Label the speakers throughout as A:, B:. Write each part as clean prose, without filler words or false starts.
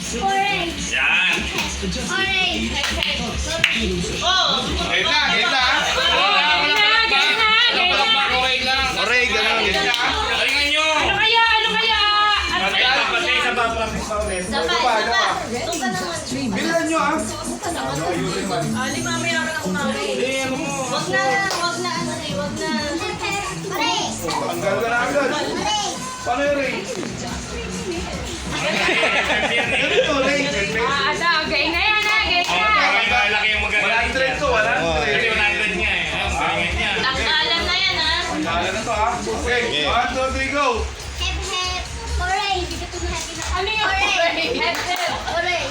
A: Hooray!
B: Yan.
A: Hooray!
C: Game na, game na. Okay lang.
D: Oray, ganun.
B: Galingan nyo.
E: Ano kaya?
B: Isa pa, practice pa ulit.
C: Bilan nyo ah.
E: Ali, mamaya ka na kumain.
A: Wag na. Hooray!
C: Tanggal ka na agad.
A: Hooray!
C: Paano yung Ray? Ito, Ray.
E: Gay na yan, gay
B: Oh,
E: na.
B: malaki yung magaling.
C: 100 to, 100.
B: Kasi 100 nga eh. Ang galingan niya.
E: Tanggalan na yan, ha?
C: Tanggalan na to ah. Okay, 1, 2, 3, go.
A: Hep, hep! Hooray!
E: Ano yung hooray? Hep, hep.
A: Hooray!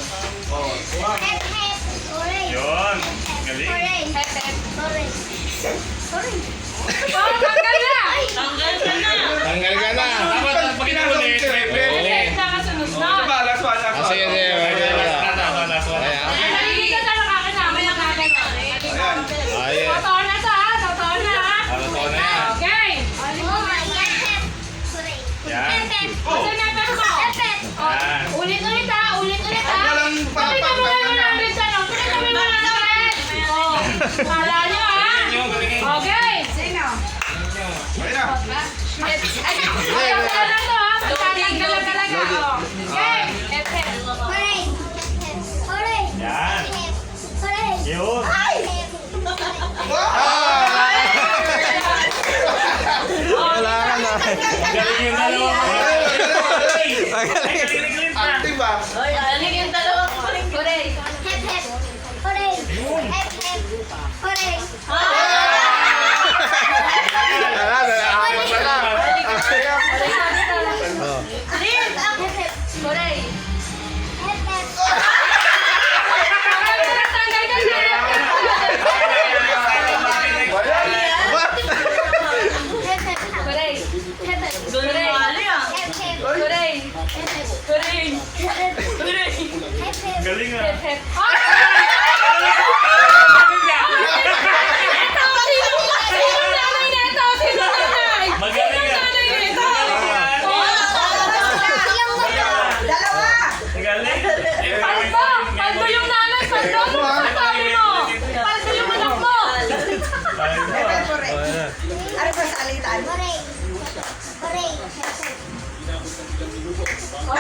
C: Oh,
A: Hep, hep! Hooray!
B: Yun. Galing.
A: Hooray!
E: Hep, hep.
A: Hooray! Hooray!
E: Oh, tanggal na! Tanggal ka na!
D: Tanggal ka na.
B: Dapat pag inulit.
E: Ulit na kasunod na.
C: last one, last one.
D: Sige, sige.
B: Last one.
E: Naliligan na lang akin na. May nakagano.
D: Ayan.
E: Totoo na to, ha? Totoo na, ha?
B: Totoo na yan.
E: Okay.
A: Oh my God! Hep! Hooray!
B: Yan.
A: Hep, hep!
E: Ito na pa mo.
A: Hep, hep!
B: Yan.
E: Ulit-ulit, ha? Ulit-ulit, ha?
C: Walang
E: Pakita mo lang 100 sa lang. Pakita mo yung 100. Oh. Kala nyo, ha?
B: Galingan nyo, galingan nyo.
E: Okay. Sino?
C: Okay na.
E: Ayaw ko na to, ha? Magtatanggal lang talaga. Oh. Okay. Hep, hep.
A: Hooray! Hep, hep! Hooray!
B: Yan.
A: Hep! Hooray!
B: Yun.
A: Ay! Hep!
D: Kailangan na.
B: Galing yung dalawa. Ay, galing pa.
C: Active ah.
E: Galing yung dalawa. Hooray.
A: Hep, hep! Hooray! Hep, hep! Hooray!
D: Oh.
A: Hep, hep!
E: Hooray.
A: Hep, hep!
E: Tanggal ka na.
A: Hep, hep!
E: Hooray.
A: Hep, hep!
E: Hooray.
A: Hep, hep!
E: Hooray.
A: Hep, hep!
E: Hooray.
A: Hep,
E: Hooray.
A: hep!
B: Galing ah.
E: Hep, hep.
B: Magaling ah. Magaling.
E: Paldo yung nanay, paldo. Ano sabi mo? Paldo yung anak mo.
A: Hooray! Hooray! Hep, hep!
E: Oh,